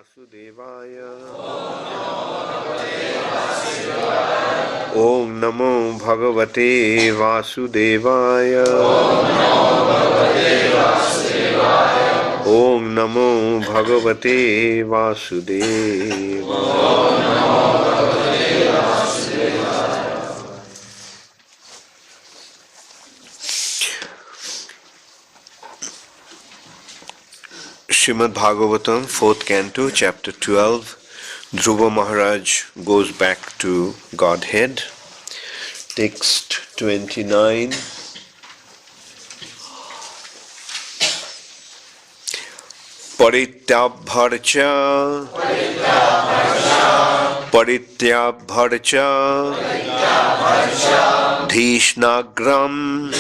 Vasudevaya. Om Namo Bhagavate Vasudevaya. Om Namo Bhagavate Vasudevaya. Srimad Bhagavatam, 4th Canto, Chapter 12. Dhruva Maharaj goes back to Godhead. Text 29. Parityabharcha Dhishnagram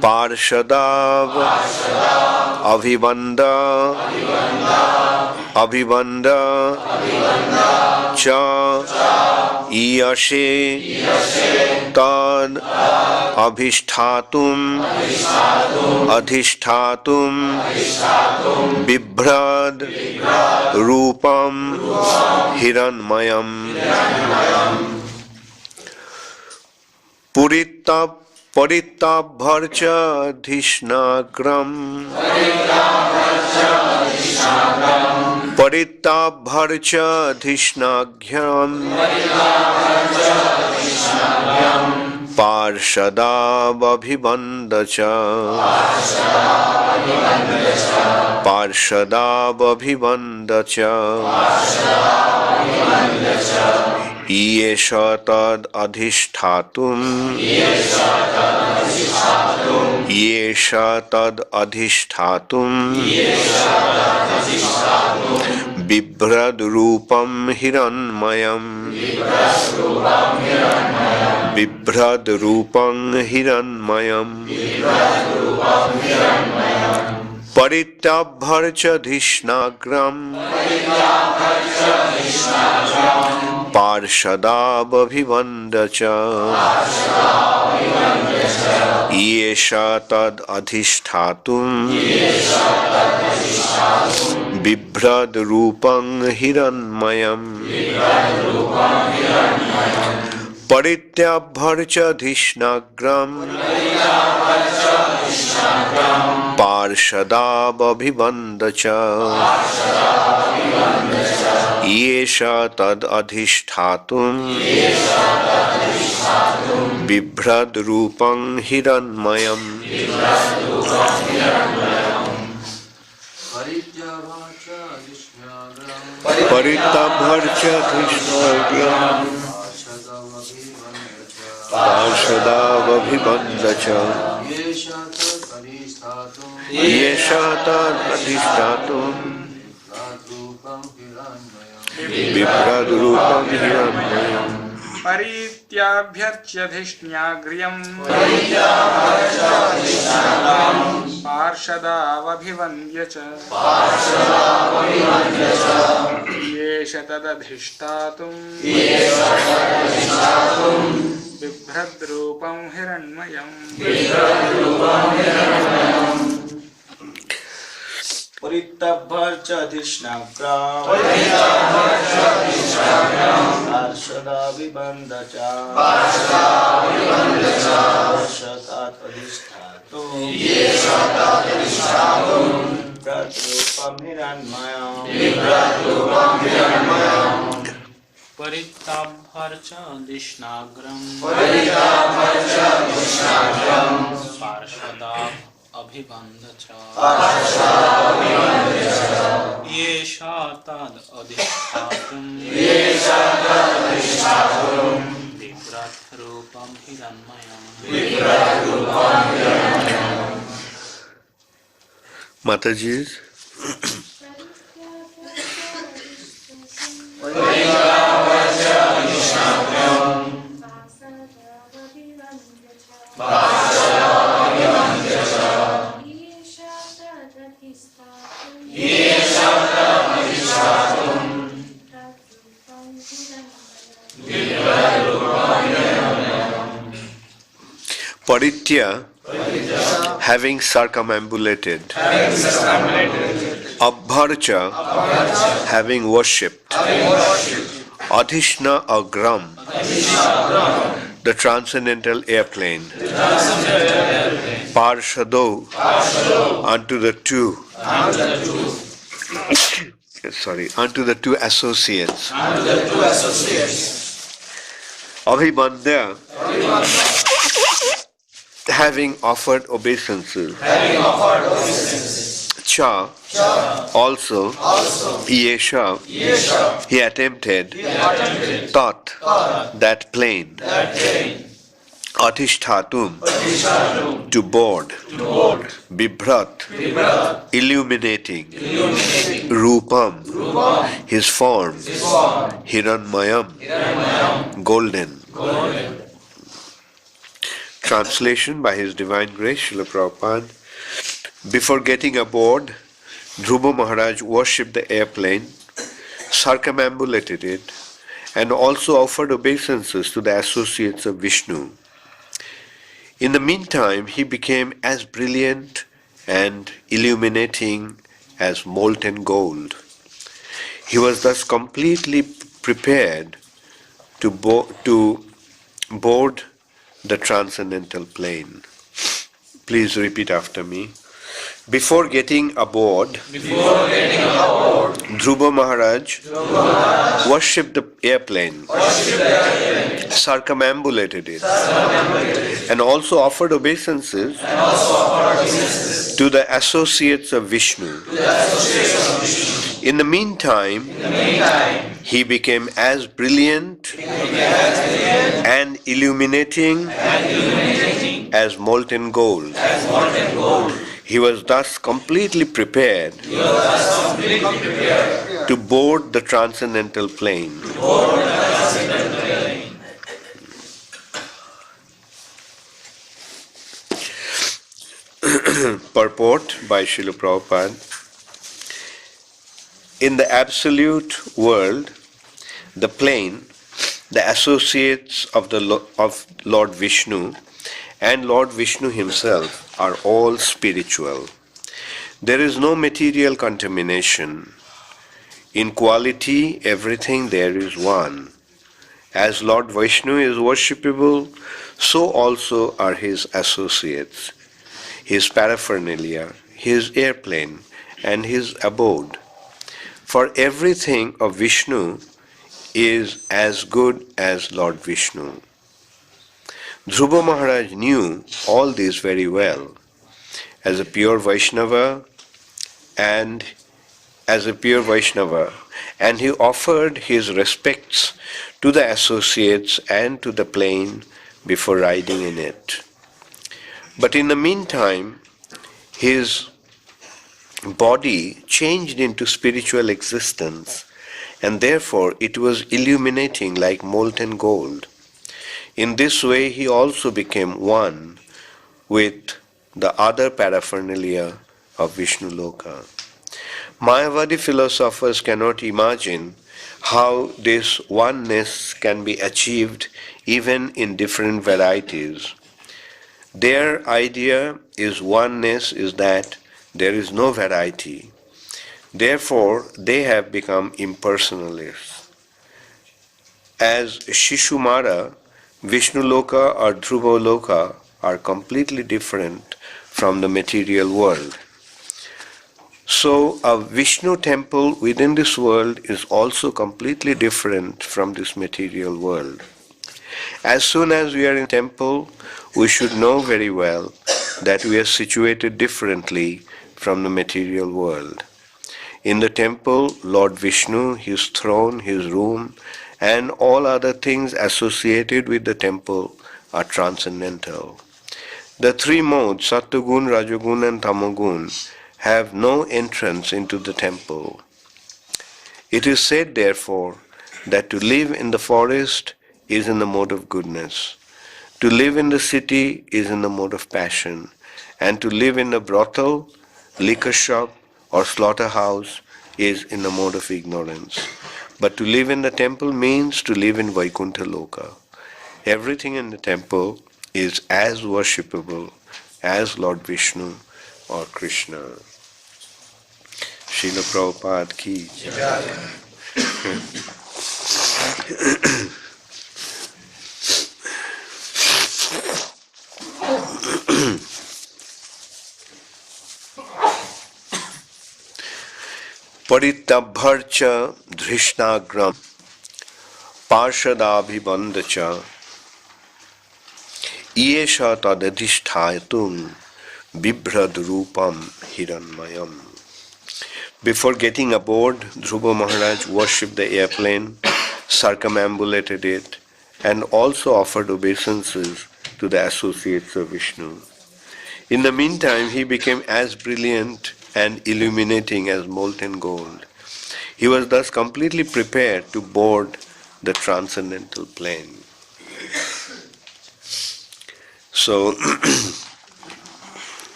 Parshadav Abhivanda Cha Iyashe Tad Adhishtatum Bibhrad Rupam Hiranmayam Paritabharcha Dhishnagram Parshadabhivandacha Yesha tad adhishtatum Bibhrad Rupam Hiranmayam Paritabharcha Dhishnagram Parshadabhivandacha Yesha tad adhishtatum Bibhrad Rupam Hiranmayam Parityabharcha Dhishnagram Parshadabhivandacha Yesha tad adhishtatum Bibhrad Rupam Hiranmayam Paritabharcha Dhishnagram Parshadabhivandacha Yesha tad adhishtatum Bibhrad Rupam Hiranmayam Parityabhyarcha Dhishnagram Parshadabhivandacha Yesha tad adhishtatum Bibhrad Rupam Hiranmayam Paritabharcha Dhishnagram Parshadabhivandacha Yeshatat adhishtatum Bibhrad Rupam Hiranmayam Paritabharcha Dhishnagram Parshadabhivandacha Yesha tad adhishtatum Bibhrad Rupam Hiranmayam Mataji. Paritya having circumambulated, Abharcha, having worshipped, Adhishna Agram, the transcendental airplane, Parshado, unto the two, unto the two associates, Abhibandya, having offered obeisances, Cha, also, Yesha, he attempted, Tat, that plane, Adhishtatum, to board, Bibhrat, illuminating, Rupam, his form, Hiranmayam, golden. Translation by His Divine Grace, Srila Prabhupada. Before getting aboard, Dhruva Maharaj worshipped the airplane, circumambulated it, and also offered obeisances to the associates of Vishnu. In the meantime, he became as brilliant and illuminating as molten gold. He was thus completely prepared to board the transcendental plane. Please repeat after me. Before getting aboard, Dhruva Maharaj worshipped the airplane, circumambulated it, and also offered obeisances to the associates of Vishnu. In the meantime, he became as brilliant and illuminating as molten gold. He was thus completely prepared to board the transcendental plane. Purport by Srila Prabhupada. In the absolute world, the plane, the associates of Lord Vishnu and Lord Vishnu himself are all spiritual. There is no material contamination. In quality, everything there is one. As Lord Vishnu is worshipable, so also are his associates, his paraphernalia, his airplane, and his abode. For everything of Vishnu is as good as Lord Vishnu. Dhruva Maharaj knew all this very well. As a pure Vaishnava, and he offered his respects to the associates and to the plane before riding in it. But in the meantime, his body changed into spiritual existence, and therefore it was illuminating like molten gold. In this way, he also became one with the other paraphernalia of Vishnu Loka. Mayavadi philosophers cannot imagine how this oneness can be achieved even in different varieties. Their idea is oneness is that there is no variety. Therefore, they have become impersonalists. As Shishumara, Vishnu Loka or Dhruva Loka are completely different from the material world. So, a Vishnu temple within this world is also completely different from this material world. As soon as we are in temple, we should know very well that we are situated differently from the material world. In the temple, Lord Vishnu, his throne, his room, and all other things associated with the temple are transcendental. The three modes, Sattvagun, Rajagun, and Tamagun, have no entrance into the temple. It is said, therefore, that to live in the forest is in the mode of goodness, to live in the city is in the mode of passion, and to live in a brothel, liquor shop, or slaughterhouse is in the mode of ignorance. But to live in the temple means to live in Vaikuntha Loka. Everything in the temple is as worshipable as Lord Vishnu or Krishna. Srila Prabhupada ki. Paritabharcha dhrishnagram parshadabhibandacha Yesha tadadhishthayatum bibrad rupam hiranmayam. Before getting aboard, Dhruva Maharaj worshipped the airplane, circumambulated it, and also offered obeisances to the associates of Vishnu. In the meantime, he became as brilliant and illuminating as molten gold. He was thus completely prepared to board the transcendental plane. So,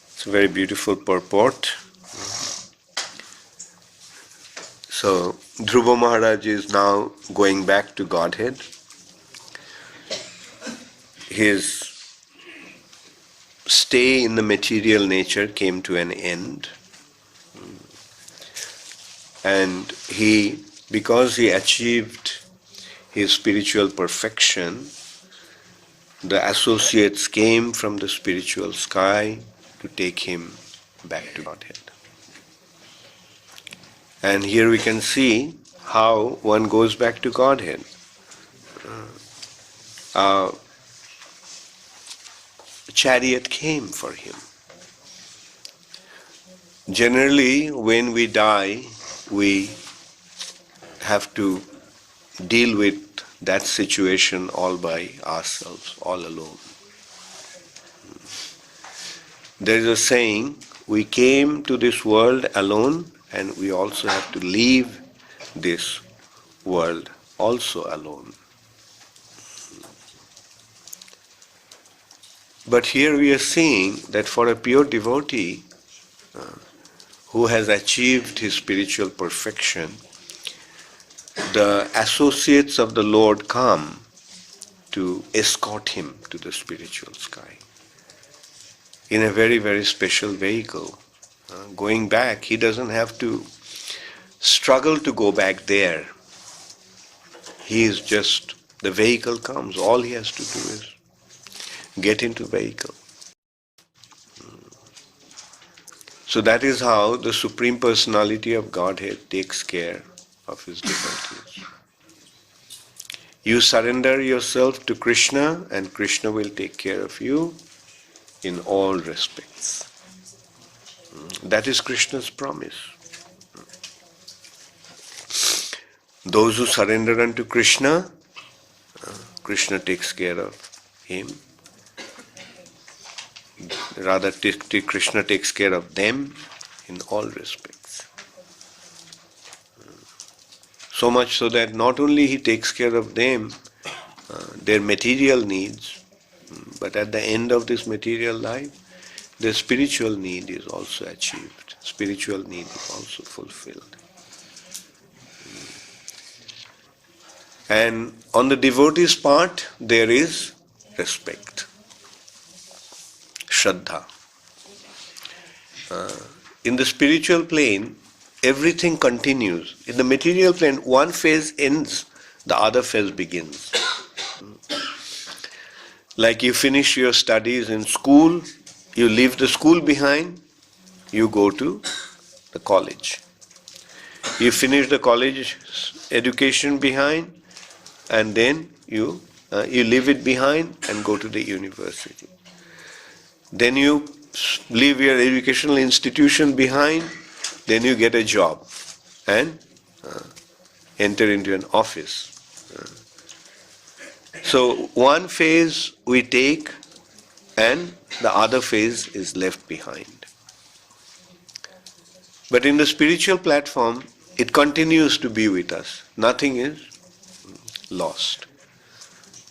it's a very beautiful purport. So, Dhruva Maharaj is now going back to Godhead. His stay in the material nature came to an end. And because he achieved his spiritual perfection, the associates came from the spiritual sky to take him back to Godhead. And here we can see how one goes back to Godhead. A chariot came for him. Generally, when we die, we have to deal with that situation all by ourselves, all alone. There is a saying, we came to this world alone, and we also have to leave this world also alone. But here we are seeing that for a pure devotee who has achieved his spiritual perfection, the associates of the Lord come to escort him to the spiritual sky in a very, very special vehicle. Going back, he doesn't have to struggle to go back there. He is just, the vehicle comes, all he has to do is get into vehicle. So that is how the Supreme Personality of Godhead takes care of his devotees. You surrender yourself to Krishna, and Krishna will take care of you in all respects. That is Krishna's promise. Those who surrender unto Krishna, Krishna takes care of him. Rather, Krishna takes care of them in all respects. So much so that not only he takes care of them, their material needs, but at the end of this material life, their spiritual need is also achieved. Spiritual need is also fulfilled. And on the devotee's part, there is respect. Sraddha. In the spiritual plane, everything continues. In the material plane, one phase ends, the other phase begins. Like you finish your studies in school, you leave the school behind, you go to the college. You finish the college education behind, and then you leave it behind and go to the university. Then you leave your educational institution behind, then you get a job and enter into an office. So one phase we take and the other phase is left behind. But in the spiritual platform, it continues to be with us. Nothing is lost.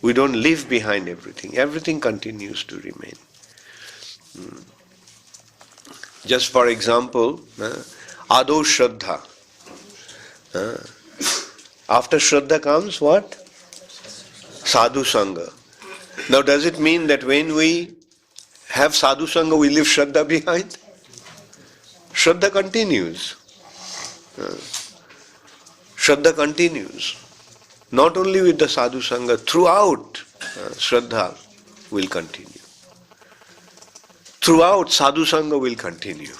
We don't leave behind everything. Everything continues to remain. Just for example, Ado Sraddha. After Sraddha comes what? Sadhu Sangha. Now does it mean that when we have sadhu sangha, we leave Shraddha behind. Shraddha continues. Shraddha continues. Not only with the sadhu sangha, throughout Shraddha will continue. Throughout sadhu sangha will continue.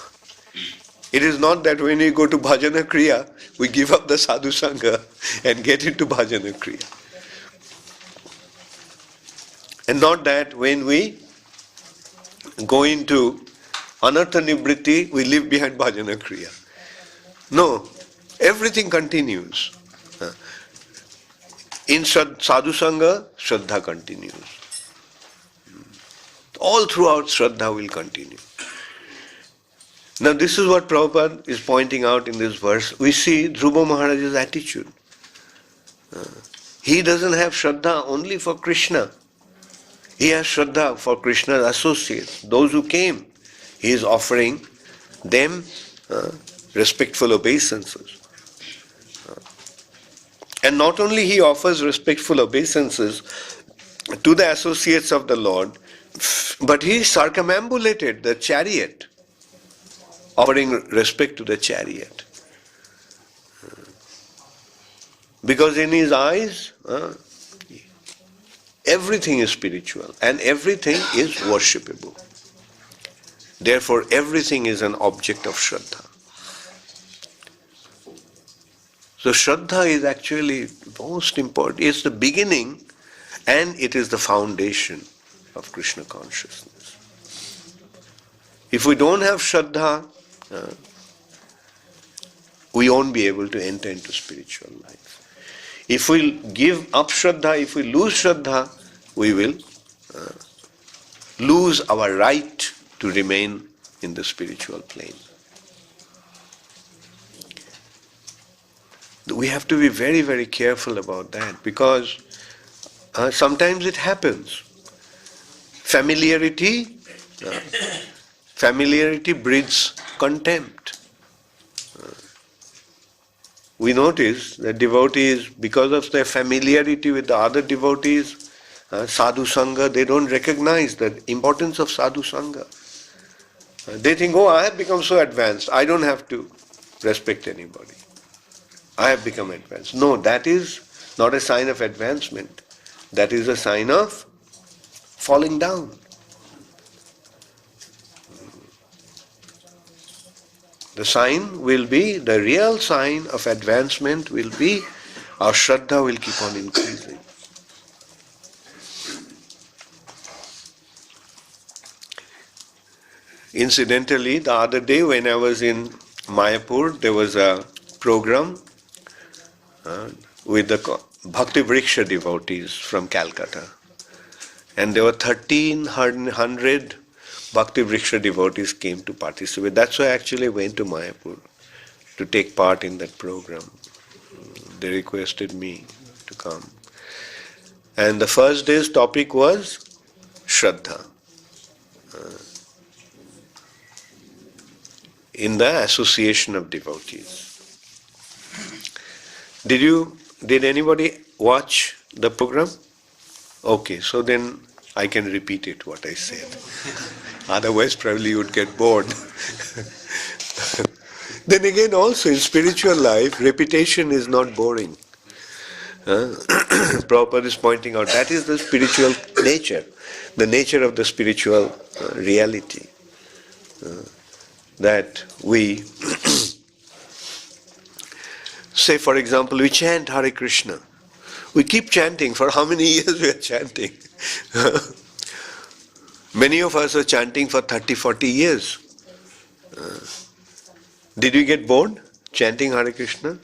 It is not that when we go to bhajana kriya, we give up the sadhu sangha and get into bhajana kriya. And not that when we go into anartha nibritti, we leave behind bhajana kriya. No, everything continues. In sadhu sangha, Shraddha continues. All throughout Shraddha will continue. Now this is what Prabhupada is pointing out in this verse. We see Dhruva Maharaj's attitude. He doesn't have Shraddha only for Krishna. He has Shraddha for Krishna's associates, those who came. He is offering them respectful obeisances. And not only he offers respectful obeisances to the associates of the Lord, but he circumambulated the chariot, offering respect to the chariot. Because in his eyes, everything is spiritual and everything is worshipable. Therefore, everything is an object of Shraddha. So Shraddha is actually most important. It's the beginning and it is the foundation of Krishna consciousness. If we don't have Shraddha, we won't be able to enter into spiritual life. If we give up Shraddha, if we lose Shraddha, we will lose our right to remain in the spiritual plane. We have to be very, very careful about that because sometimes it happens. Familiarity breeds contempt. We notice that devotees, because of their familiarity with the other devotees, sadhu sangha, they don't recognize the importance of sadhu sangha. They think, oh, I have become so advanced, I don't have to respect anybody. I have become advanced. No, that is not a sign of advancement. That is a sign of falling down. The sign will be, the real sign of advancement will be, our Shraddha will keep on increasing. Incidentally, the other day when I was in Mayapur, there was a program with the Bhakti Vriksha devotees from Calcutta. And there were 1,300 Bhakti Vriksha devotees came to participate. That's why I actually went to Mayapur to take part in that program. They requested me to come. And the first day's topic was Shraddha. In the association of devotees. Did anybody watch the program? Okay, so then I can repeat it what I said. Otherwise probably you would get bored. Then again also in spiritual life, repetition is not boring. Prabhupada is pointing out that is the spiritual nature, the nature of the spiritual reality. That we say, for example, we chant Hare Krishna. We keep chanting. For how many years we are chanting? Many of us are chanting for 30, 40 years. Did we get bored chanting Hare Krishna?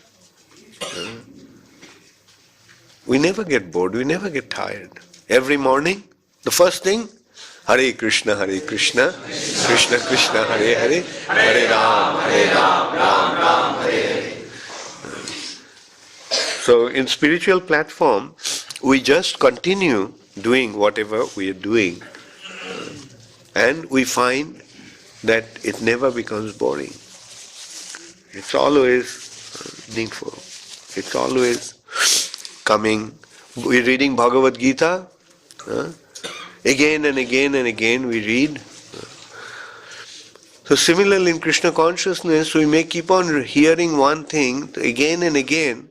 We never get bored. We never get tired. Every morning, the first thing, Hare Krishna, Krishna Krishna, Hare Hare, Hare Ram, Ram Ram, Hare Hare. So in spiritual platform, we just continue doing whatever we are doing, and we find that it never becomes boring. It's always needful. It's always coming. We're reading Bhagavad Gita. Again and again and again we read So similarly in Krishna consciousness, we may keep on hearing one thing again and again,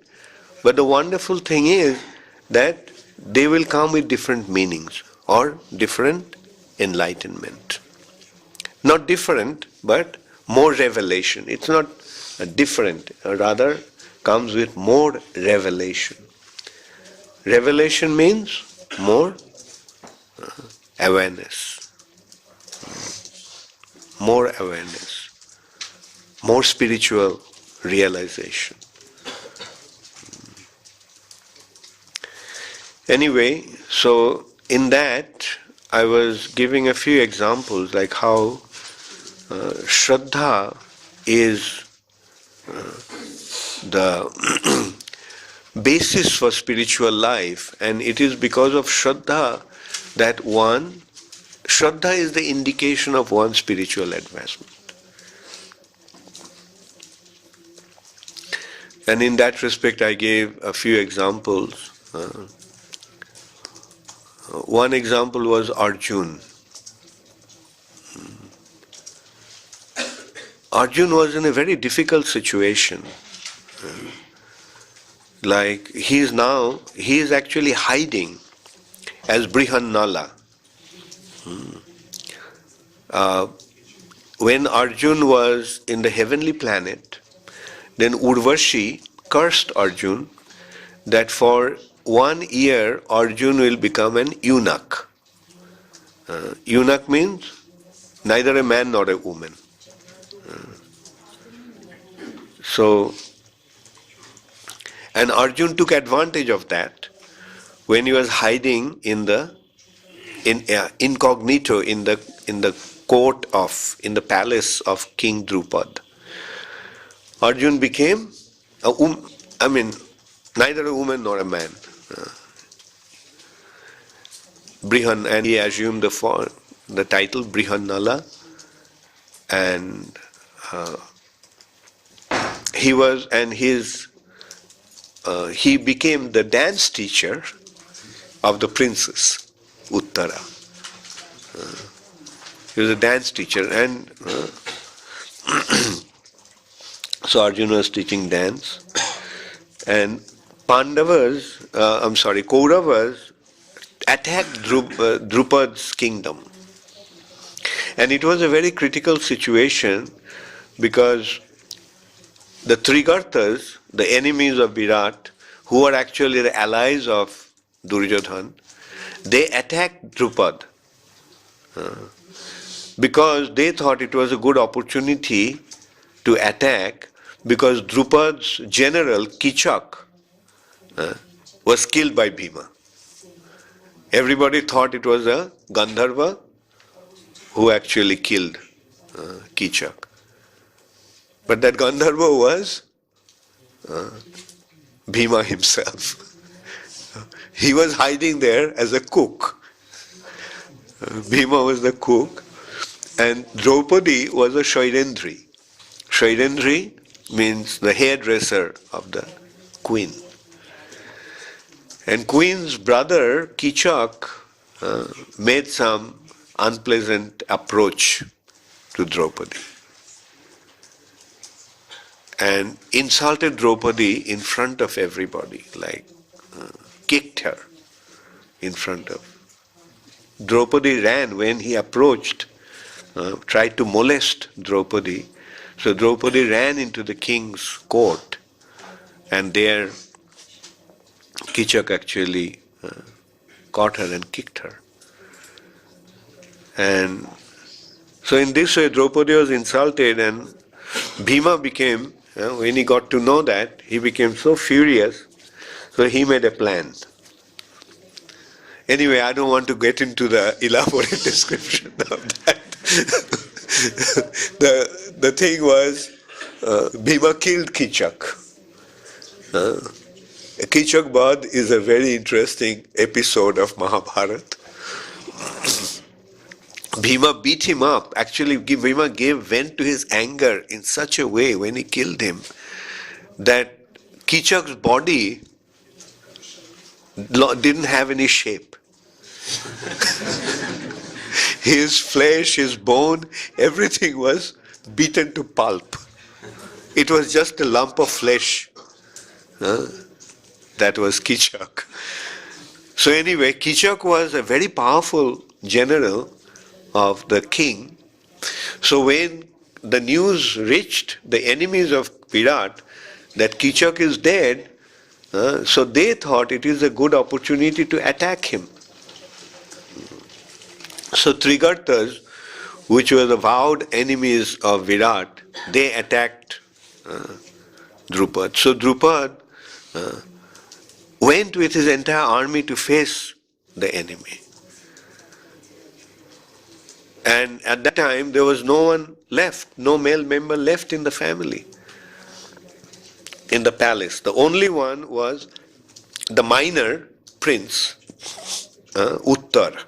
but the wonderful thing is that they will come with different meanings or different enlightenment. Not different, but more revelation. It's not different, rather comes with more revelation. Revelation means more awareness, more spiritual realization. Anyway, so in that I was giving a few examples like how Sraddha is the basis for spiritual life, and it is because of Sraddha that Sraddha is the indication of one's spiritual advancement. And in that respect I gave a few examples. One example was Arjun. Arjun was in a very difficult situation. Like he is actually hiding as Brihannala. When Arjun was in the heavenly planet, then Urvashi cursed Arjun that for 1 year Arjun will become an eunuch. Eunuch means neither a man nor a woman. And Arjun took advantage of that when he was hiding incognito in the palace of King Drupad. Arjun became neither a woman nor a man. Brihan, and he assumed the title Brihannala, and he became the dance teacher of the princess Uttara. He was a dance teacher, and so Arjuna was teaching dance, and Kauravas attacked Drupad's kingdom. And it was a very critical situation because the Trigartas, the enemies of Virat, who are actually the allies of Duryodhan, they attacked Drupad because they thought it was a good opportunity to attack, because Drupad's general Kichak was killed by Bhima. Everybody thought it was a Gandharva who actually killed Kichak. But that Gandharva was Bhima himself. He was hiding there as a cook. Bhima was the cook, and Draupadi was a Shairendri. Shairendri means the hairdresser of the queen. And queen's brother Kichak made some unpleasant approach to Draupadi and insulted Draupadi in front of everybody, like kicked her in front of. Draupadi ran when he approached, tried to molest Draupadi. So Draupadi ran into the king's court, and there Kichak actually caught her and kicked her. And so in this way Draupadi was insulted, and Bhima became, when he got to know that, he became so furious, so he made a plan. Anyway, I don't want to get into the elaborate description of that. The thing was, Bhima killed Kichak. Kichak Badh is a very interesting episode of Mahabharata. Bhima beat him up. Actually, Bhima gave vent to his anger in such a way when he killed him that Kichak's body didn't have any shape. His flesh, his bone, everything was beaten to pulp. It was just a lump of flesh. That was Kichak. So anyway, Kichak was a very powerful general of the king. So when the news reached the enemies of Virat that Kichak is dead, so they thought it is a good opportunity to attack him. So Trigartas, which were the vowed enemies of Virat, they attacked Drupad. So Drupad went with his entire army to face the enemy. And at that time there was no one left, no male member left in the family, in the palace. The only one was the minor prince, Uttar.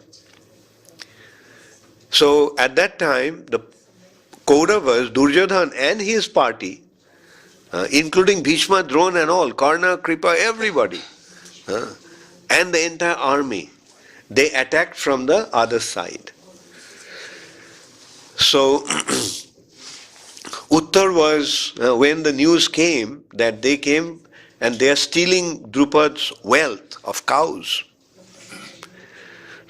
So at that time the Kauravas, Duryodhan and his party, including Bhishma, Drona and all, Karna, Kripa, everybody, and the entire army, they attacked from the other side. So Uttar was, when the news came that they came and they are stealing Drupad's wealth of cows.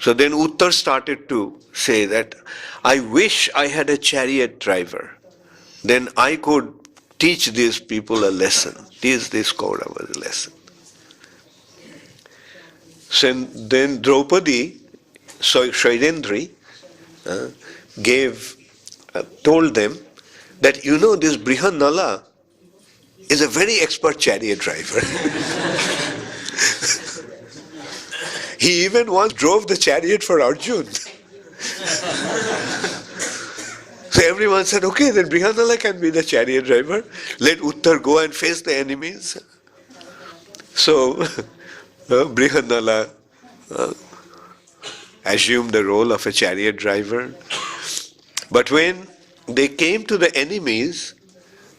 So then Uttar started to say that, I wish I had a chariot driver. Then I could teach these people a lesson, teach these Kauravas a lesson. So then Draupadi, Shailendri, told them that, you know, this Brihanala is a very expert chariot driver. He even once drove the chariot for Arjun. So everyone said, okay, then Brihanala can be the chariot driver. Let Uttar go and face the enemies. So Brihanala assumed the role of a chariot driver. But when they came to the enemies,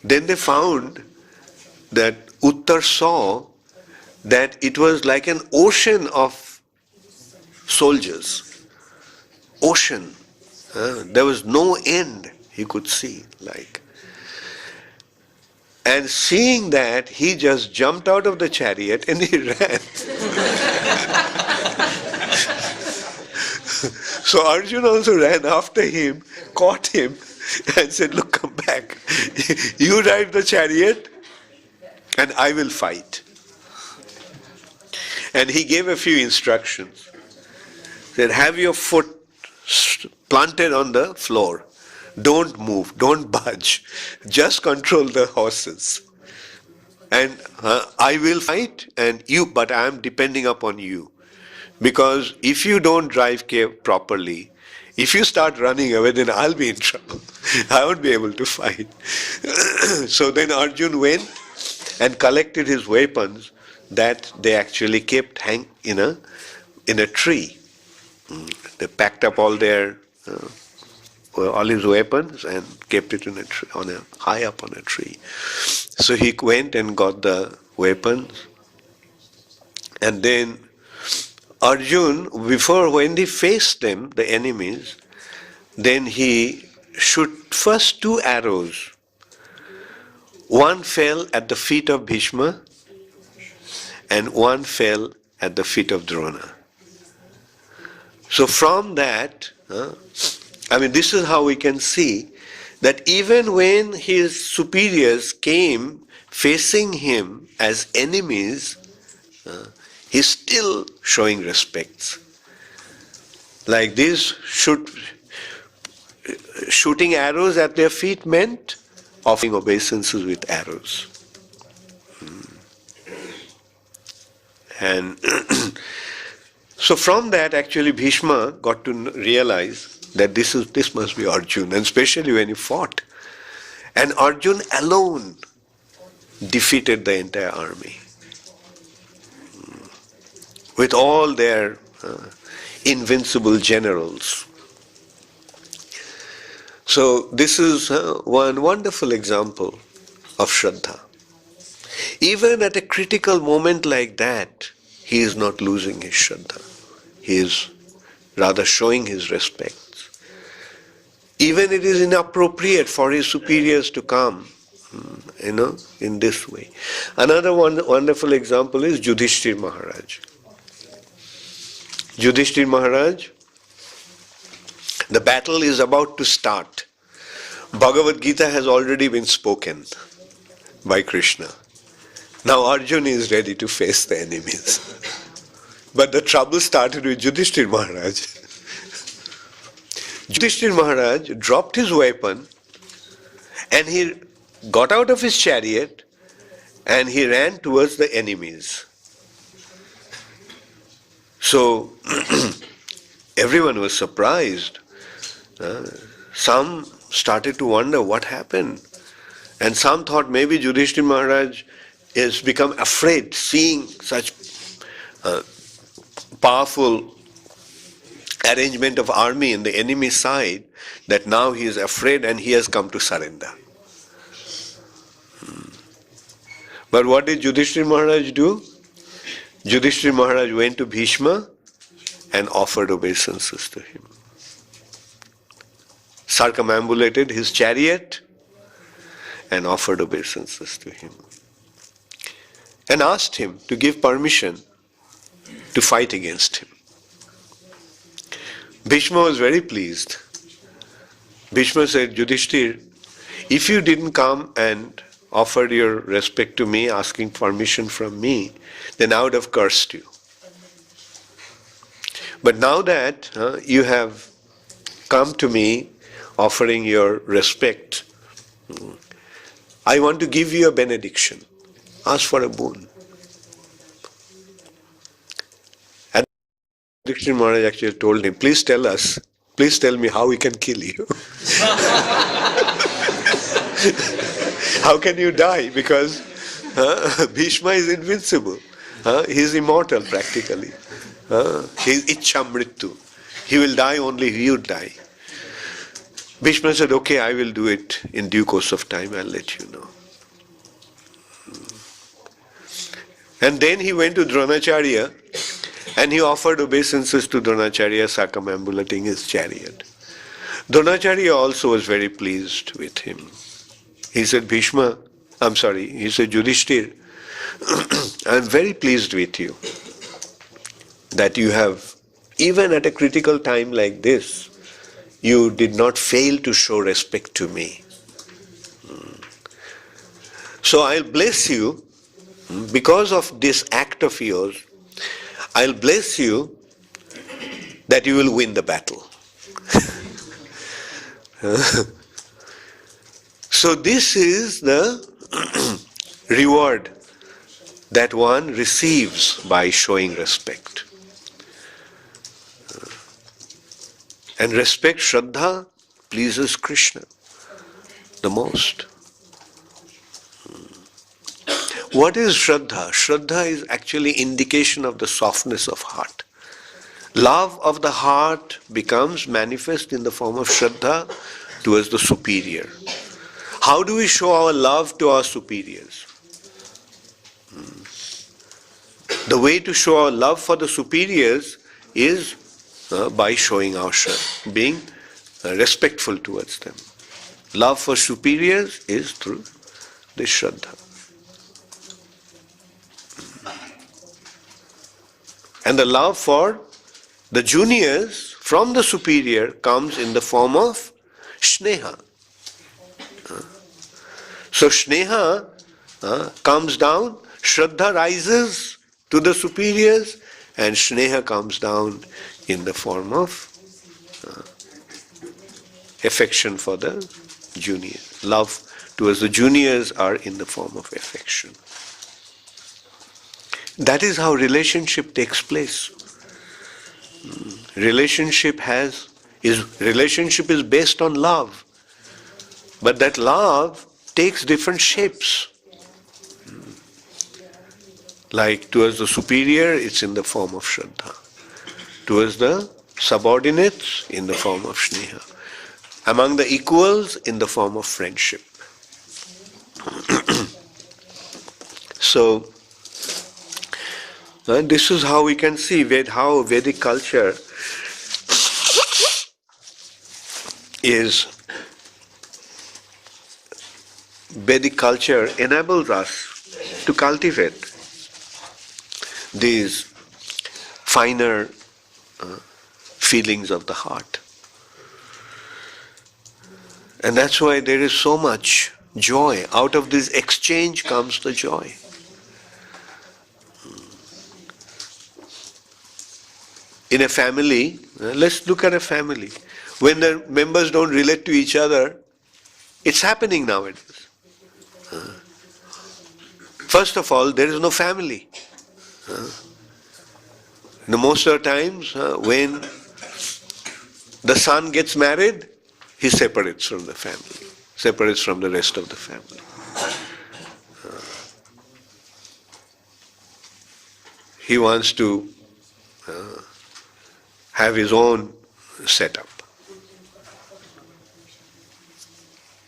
then they found that Uttar saw that it was like an ocean of soldiers. Ocean. There was no end, he could see. And seeing that, he just jumped out of the chariot and he ran. So Arjun also ran after him, caught him, and said, look, come back. You drive the chariot and I will fight. And he gave a few instructions. He said, have your foot planted on the floor. Don't move, don't budge. Just control the horses. And I will fight, but I am depending upon you. Because if you don't drive properly, if you start running away, then I'll be in trouble. I won't be able to fight. So then Arjun went and collected his weapons that they actually kept hang in a tree. They packed up all his weapons and kept it in a tree, high up on a tree. So he went and got the weapons, and then Arjun, when he faced them, the enemies, then he shot first 2 arrows. One fell at the feet of Bhishma and one fell at the feet of Drona. So from that, this is how we can see that even when his superiors came facing him as enemies, he's still showing respects. Like this, shooting arrows at their feet meant offering obeisances with arrows. And so from that, actually, Bhishma got to realize that this must be Arjun, and especially when he fought. And Arjun alone defeated the entire army with all their invincible generals. So this is one wonderful example of Sraddha. Even at a critical moment like that, he is not losing his Sraddha. He is rather showing his respects. Even it is inappropriate for his superiors to come, in this way. Another wonderful example is Yudhishthir Maharaj. Yudhishthir Maharaj, the battle is about to start. Bhagavad Gita has already been spoken by Krishna. Now Arjuna is ready to face the enemies. But the trouble started with Yudhishthir Maharaj. Yudhishthir Maharaj dropped his weapon and he got out of his chariot and he ran towards the enemies. So everyone was surprised. Some started to wonder what happened. And some thought maybe Yudhishthir Maharaj has become afraid seeing such powerful arrangement of army in the enemy side, that now he is afraid and he has come to surrender. But what did Yudhishthir Maharaj do? Yudhishthir Maharaj went to Bhishma and offered obeisances to him. Circumambulated his chariot and offered obeisances to him. And asked him to give permission to fight against him. Bhishma was very pleased. Bhishma said, Yudhishthir, if you didn't come and offered your respect to me, asking permission from me, then I would have cursed you. But now that you have come to me offering your respect, I want to give you a benediction. Ask for a boon. And Yudhishthira Maharaj actually told him, please tell me how we can kill you. How can you die? Because Bhishma is invincible. He is immortal practically. He is Ichhamrittu. He will die only if you die. Bhishma said, okay, I will do it in due course of time, I'll let you know. And then he went to Dronacharya and he offered obeisances to Dronacharya, circumambulating his chariot. Dronacharya also was very pleased with him. He said, he said, Yudhishthir, I am very pleased with you that you have, even at a critical time like this, you did not fail to show respect to me. So I'll bless you, because of this act of yours, I'll bless you that you will win the battle. So this is the reward that one receives by showing respect. And respect, Sraddha, pleases Krishna the most. What is Sraddha? Sraddha is actually indication of the softness of heart. Love of the heart becomes manifest in the form of Sraddha towards the superior. How do we show our love to our superiors? The way to show our love for the superiors is by showing our Shraddha, being respectful towards them. Love for superiors is through the Shraddha. And the love for the juniors from the superior comes in the form of Sneha. So Sneha comes down, Shraddha rises to the superiors, and Sneha comes down in the form of affection for the juniors. Love towards the juniors are in the form of affection. That is how relationship takes place. Relationship is based on love. But that love takes different shapes. Like towards the superior, it's in the form of Shraddha. Towards the subordinates, in the form of Sneha. Among the equals, in the form of friendship. So, this is how we can see how Vedic culture is Vedic culture enables us to cultivate these finer feelings of the heart. And that's why there is so much joy. Out of this exchange comes the joy. In a family, let's look at a family. When the members don't relate to each other, it's happening nowadays. First of all, there is no family. Most of the times, when the son gets married, he separates from the family, separates from the rest of the family. He wants to have his own setup.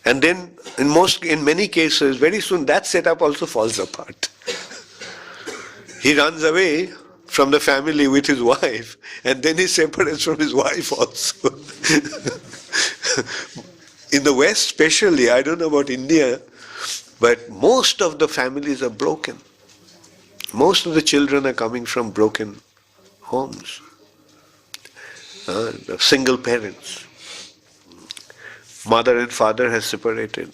And then, in many cases, very soon that setup also falls apart. He runs away from the family with his wife, and then he separates from his wife also. In the West especially, I don't know about India, but most of the families are broken. Most of the children are coming from broken homes. Single parents. Mother and father has separated.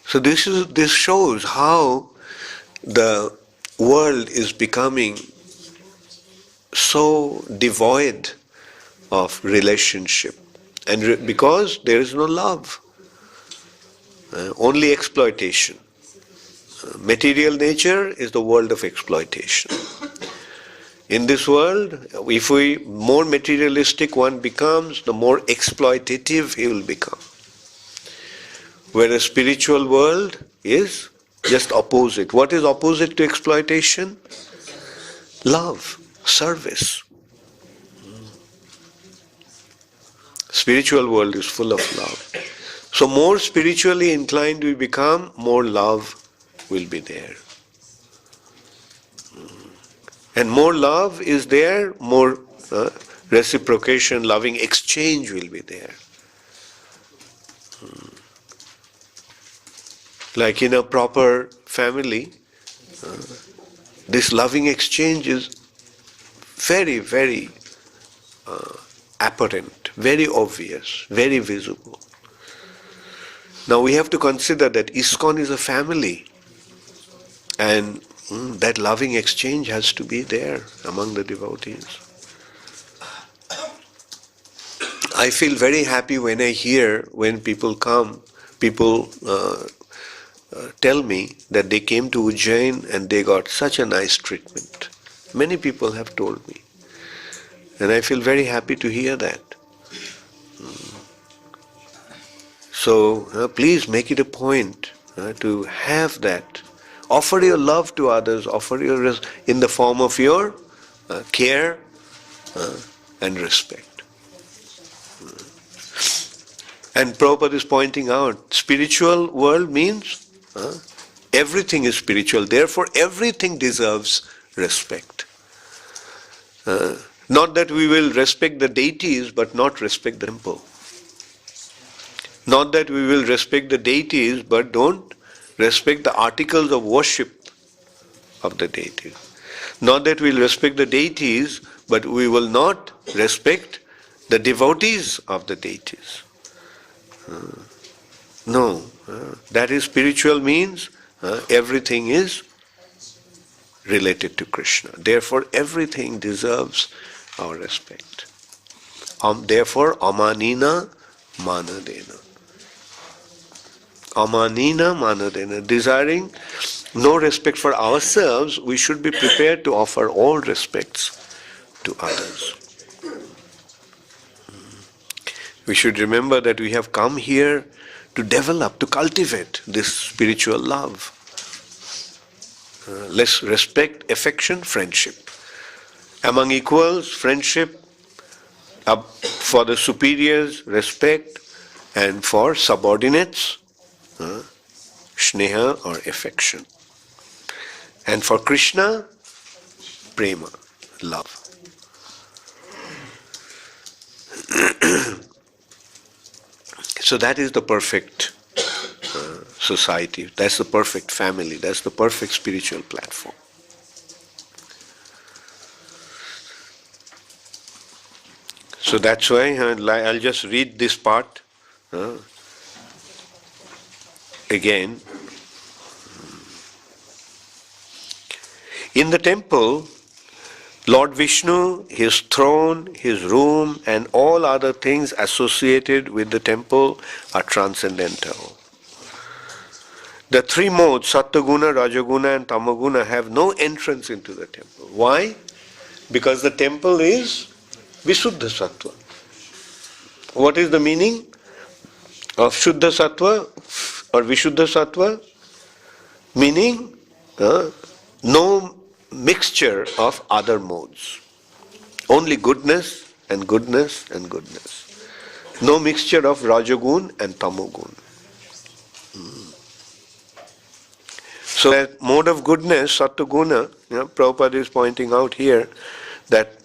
So this shows how the world is becoming so devoid of relationship, and because there is no love, only exploitation. Material nature is the world of exploitation. In this world, if more materialistic one becomes, the more exploitative he will become. Whereas spiritual world is just opposite. What is opposite to exploitation? Love, service. Spiritual world is full of love. So more spiritually inclined we become, more love will be there. And more love is there, more reciprocation, loving exchange will be there. Like in a proper family, this loving exchange is very, very apparent, very obvious, very visible. Now we have to consider that ISKCON is a family, and that loving exchange has to be there among the devotees. I feel very happy when I hear, when people come, people tell me that they came to Ujjain and they got such a nice treatment. Many people have told me. And I feel very happy to hear that. So please make it a point to have that. Offer your love to others, offer your in the form of your care and respect. And Prabhupada is pointing out, spiritual world means everything is spiritual, therefore everything deserves respect. Not that we will respect the deities but not respect the temple. Not that we will respect the deities but don't respect the articles of worship of the deities. Not that we will respect the deities but we will not respect the devotees of the deities. No, that is spiritual means everything is related to Krishna. Therefore everything deserves our respect. Therefore amanina manadena. Amanina manadena. Desiring no respect for ourselves, we should be prepared to offer all respects to others. We should remember that we have come here to develop, to cultivate this spiritual love. Let's respect, affection, friendship. Among equals, friendship, for the superiors, respect, and for subordinates, sneha or affection. And for Krishna, prema, love. So that is the perfect society. That's the perfect family. That's the perfect spiritual platform. So that's why I'll just read this part again. In the temple, Lord Vishnu, his throne, his room, and all other things associated with the temple are transcendental. The three modes, Sattva-guna, Rajaguna, and Tamaguna, have no entrance into the temple. Why? Because the temple is Visuddha Sattva. What is the meaning of Shuddha Sattva or Vishuddha Sattva? Meaning, no mixture of other modes. Only goodness and goodness and goodness. No mixture of Rajagun and Tamogun. So that mode of goodness, Sattva-guna, Prabhupada is pointing out here that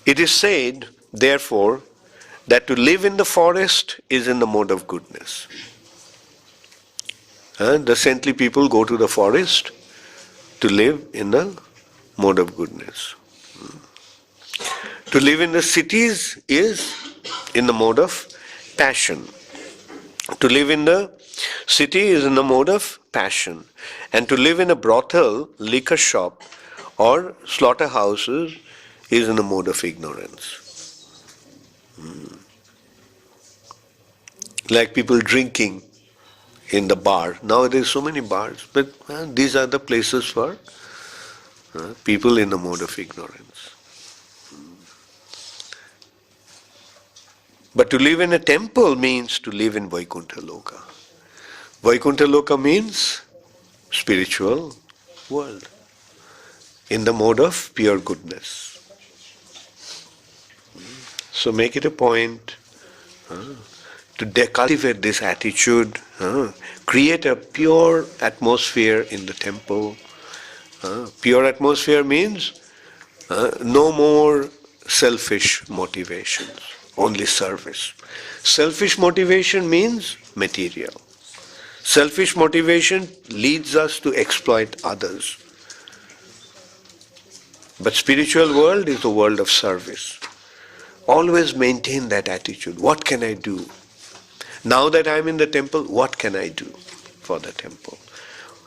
it is said, therefore, that to live in the forest is in the mode of goodness. The saintly people go to the forest to live in the mode of goodness. To live in the cities is in the mode of passion. To live in the city is in the mode of passion. And to live in a brothel, liquor shop, or slaughterhouses is in the mode of ignorance. Like people drinking in the bar. Nowadays so many bars, but these are the places for people in the mode of ignorance. But to live in a temple means to live in Vaikuntha Loka. Vaikuntha Loka means spiritual world, in the mode of pure goodness. So make it a point to cultivate this attitude, create a pure atmosphere in the temple. Pure atmosphere means no more selfish motivations, only service. Selfish motivation means material. Selfish motivation leads us to exploit others. But spiritual world is a world of service. Always maintain that attitude. What can I do? Now that I am in the temple, what can I do for the temple?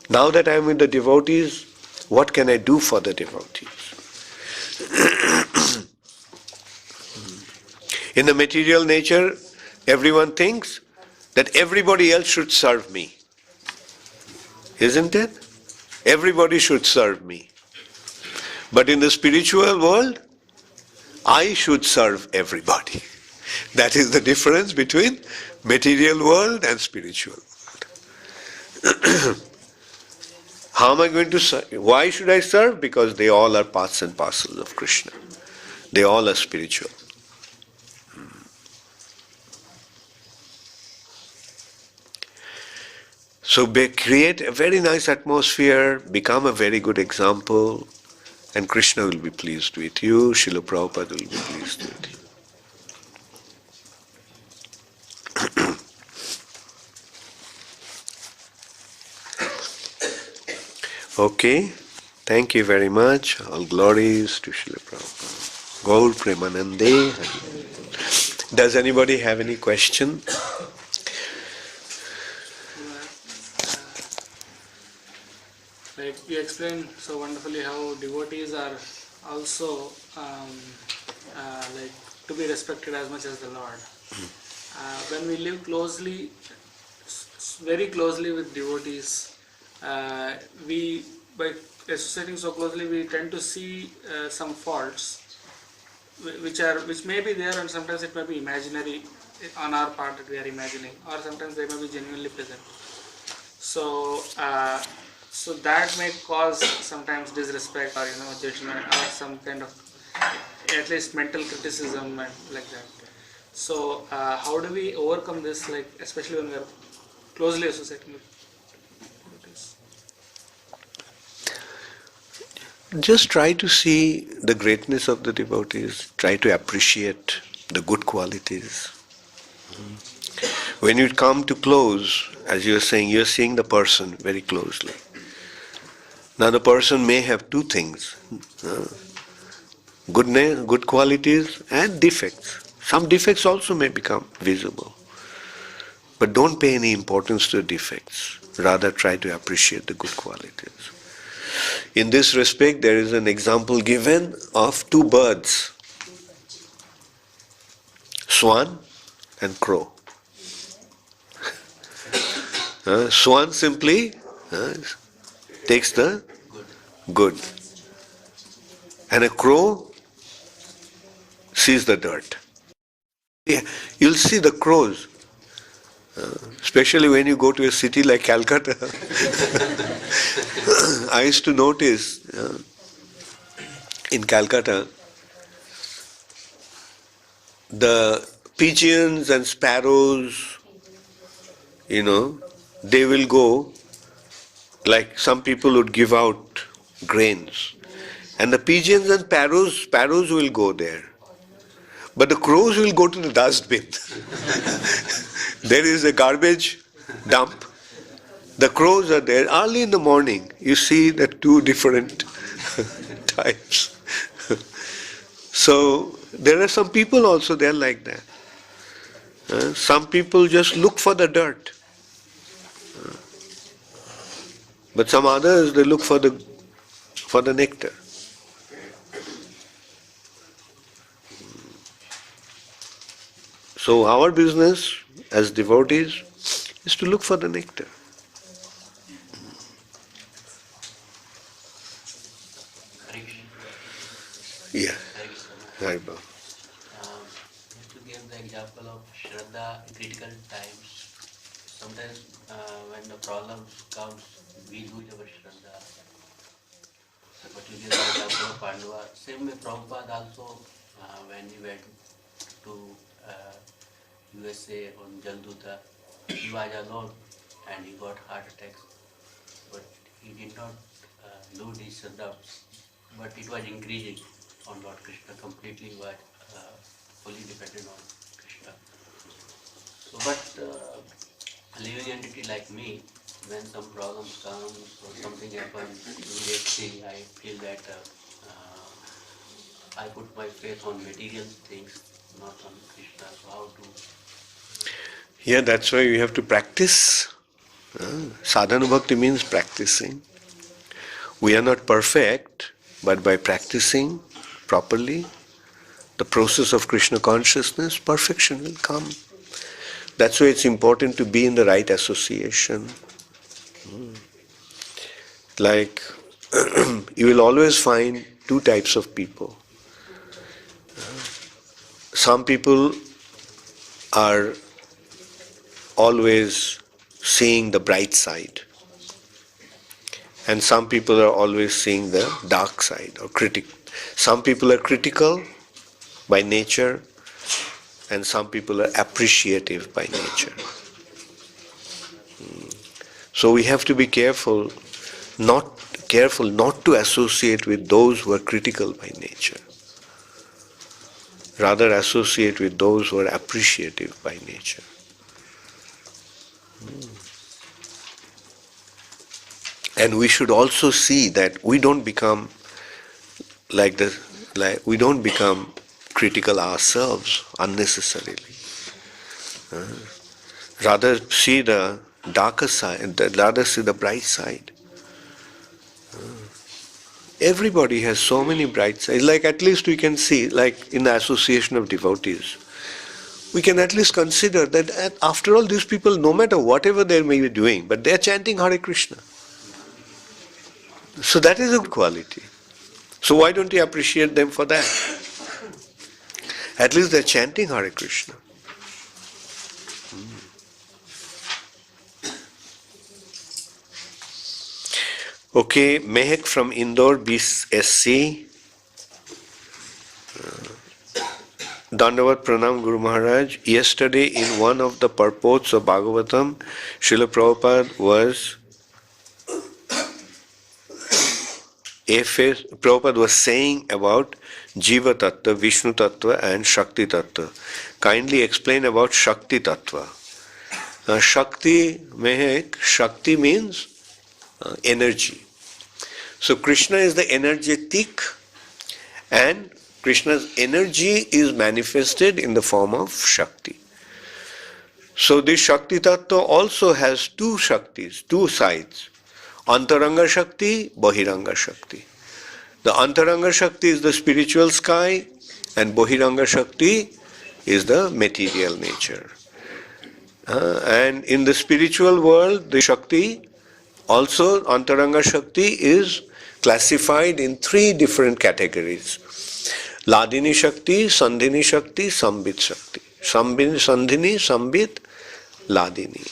Now that I am with the devotees, what can I do for the devotees? In the material nature, everyone thinks that everybody else should serve me. Isn't it? Everybody should serve me. But in the spiritual world, I should serve everybody. That is the difference between material world and spiritual world. How am I going to serve? Why should I serve? Because they all are parts and parcels of Krishna. They all are spiritual. So create a very nice atmosphere, become a very good example, and Krishna will be pleased with you, Srila Prabhupada will be pleased with you. Okay, thank you very much. All glories to Srila Prabhupada. Gaur Premanande. Does anybody have any question? Like you explained so wonderfully how devotees are also like to be respected as much as the Lord. When we live closely, very closely with devotees, we by associating so closely, we tend to see some faults which may be there, and sometimes it may be imaginary on our part that we are imagining, or sometimes they may be genuinely present. So so that may cause sometimes disrespect or judgment or some kind of at least mental criticism and like that. So how do we overcome this, like especially when we are closely associating with devotees? Just try to see the greatness of the devotees, try to appreciate the good qualities. When you come to close, as you are saying, you are seeing the person very closely. Now the person may have two things, goodness, good qualities and defects. Some defects also may become visible. But don't pay any importance to the defects. Rather try to appreciate the good qualities. In this respect, there is an example given of two birds, swan and crow. Swan simply takes the good. And a crow sees the dirt. Yeah, you'll see the crows, especially when you go to a city like Calcutta. I used to notice in Calcutta, the pigeons and sparrows, they will go, like some people would give out grains. And the pigeons and sparrows will go there. But the crows will go to the dustbin. There is a garbage dump. The crows are there. Early in the morning, you see the two different types. So, there are some people also, they are like that. Some people just look for the dirt. But some others, they look for the nectar. So our business as devotees is to look for the nectar. Yeah. Haribo. Just to give the example of Sraddha in critical times, sometimes when the problems comes, we lose our Sraddha. But you give the example of Pandava. Same way Prabhupada also, when he went to USA on Jalduta, he was alone and he got heart attacks. But he did not lose his Shraddha, but it was increasing on Lord Krishna, completely was fully dependent on Krishna. So, but a living entity like me, when some problems come or something happens, immediately I feel that I put my faith on material things, not on Krishna. So how to? Yeah, that's why you have to practice. Sadhana bhakti means practicing. We are not perfect, but by practicing properly, the process of Krishna consciousness, perfection will come. That's why it's important to be in the right association. Like, you will always find two types of people. Some people are always seeing the bright side, and some people are always seeing the dark side or Some people are critical by nature, and some people are appreciative by nature. So we have to be careful not to associate with those who are critical by nature. Rather associate with those who are appreciative by nature. And we should also see that we don't become we don't become critical ourselves unnecessarily. Rather see the darker side, rather see the bright side. Everybody has so many bright sides. Like at least we can see, like in the association of devotees, we can at least consider that after all these people, no matter whatever they may be doing, but they are chanting Hare Krishna. So that is a good quality. So why don't you appreciate them for that? At least they are chanting Hare Krishna. Okay, Mehak from Indore, BSc. Dandavat Pranam Guru Maharaj. Yesterday in one of the purports of Bhagavatam, Srila Prabhupada was saying about Jiva Tattva, Vishnu Tattva and Shakti Tattva. Kindly explain about Shakti Tattva. Shakti means energy. So Krishna is the energetic, and Krishna's energy is manifested in the form of Shakti. So this Shakti Tattva also has two Shaktis, two sides. Antaranga Shakti, Bahiranga Shakti. The Antaranga Shakti is the spiritual sky, and Bahiranga Shakti is the material nature. And in the spiritual world, the Shakti, also Antaranga Shakti, is classified in three different categories. Ladini Shakti, Sandhini Shakti, Sambit Shakti. Sandhini, Sambit, Ladini.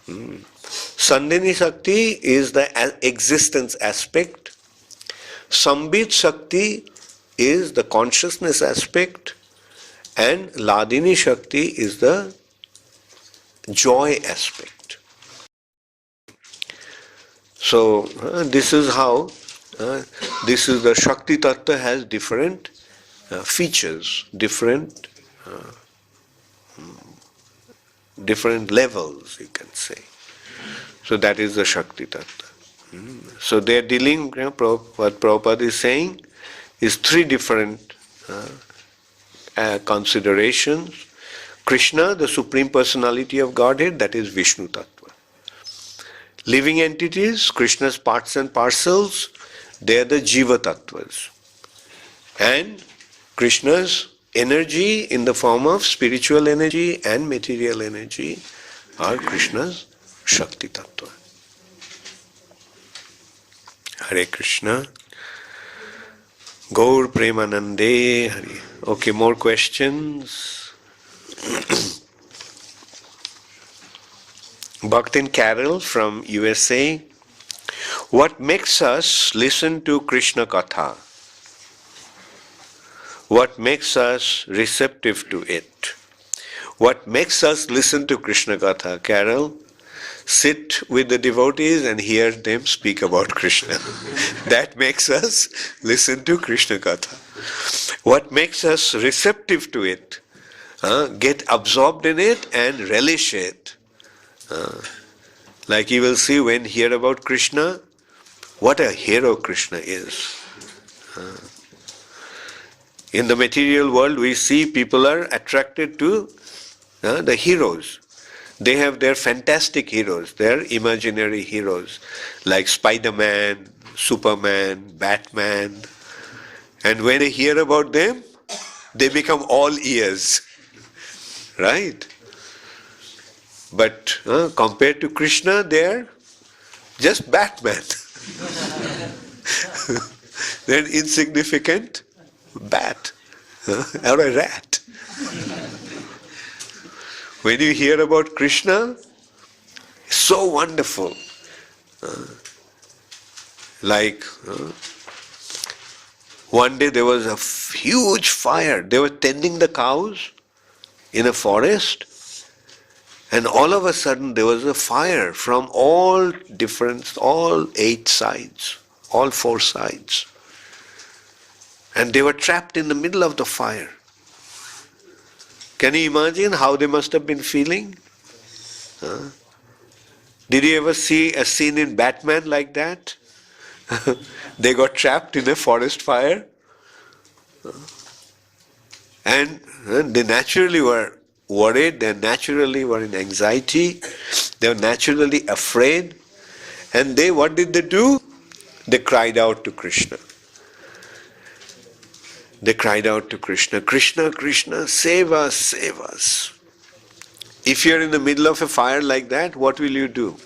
Sandhini Shakti is the existence aspect. Sambit Shakti is the consciousness aspect. And Ladini Shakti is the joy aspect. So this is how this is the Shakti Tattva has different features, different levels, you can say. So that is the Shakti Tattva. So they are dealing, what Prabhupada is saying is three different considerations. Krishna, the Supreme Personality of Godhead, that is Vishnu Tattva. Living entities, Krishna's parts and parcels, they are the Jiva Tattvas. And Krishna's energy in the form of spiritual energy and material energy are Krishna's Shakti Tattva. Hare Krishna. Gaur Premanande Hari. Okay, more questions? Bhaktin Carol from USA. What makes us listen to Krishna Katha? What makes us receptive to it? What makes us listen to Krishna Katha? Carol, sit with the devotees and hear them speak about Krishna. That makes us listen to Krishna Katha. What makes us receptive to it? Get absorbed in it and relish it. Like you will see when you hear about Krishna, what a hero Krishna is. In the material world, we see people are attracted to the heroes. They have their fantastic heroes, their imaginary heroes, like Spider-Man, Superman, Batman. And when they hear about them, they become all ears. Right? But compared to Krishna, they are just Batman. They're an insignificant bat or a rat. When you hear about Krishna, so wonderful. Like one day there was a huge fire. They were tending the cows in a forest, and all of a sudden there was a fire from all 8 sides, all 4 sides. And they were trapped in the middle of the fire. Can you imagine how they must have been feeling? Did you ever see a scene in Batman like that? They got trapped in a forest fire. And they naturally were worried, they naturally were in anxiety, they were naturally afraid. And what did they do? They cried out to Krishna. They cried out to Krishna, Krishna, Krishna, save us, save us. If you're in the middle of a fire like that, what will you do?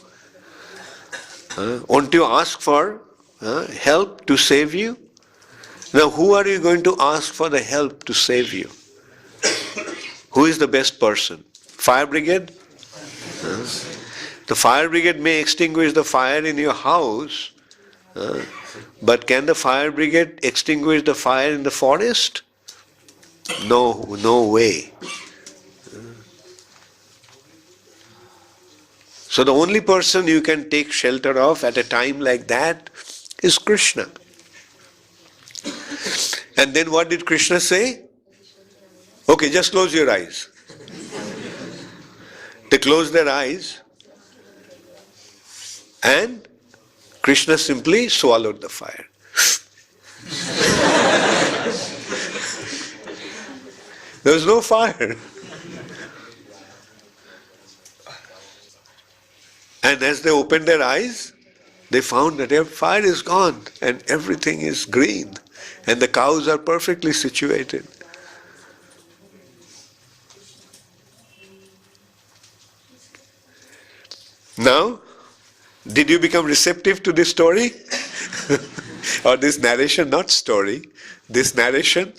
Won't you ask for help to save you? Now, who are you going to ask for the help to save you? Who is the best person? Fire brigade? The fire brigade may extinguish the fire in your house, but can the fire brigade extinguish the fire in the forest? No way. So the only person you can take shelter of at a time like that is Krishna. And then what did Krishna say? Okay, just close your eyes. They closed their eyes and Krishna simply swallowed the fire. There was no fire. And as they opened their eyes, they found that their fire is gone and everything is green and the cows are perfectly situated. Now, did you become receptive to this story? Or this narration, not story, this narration?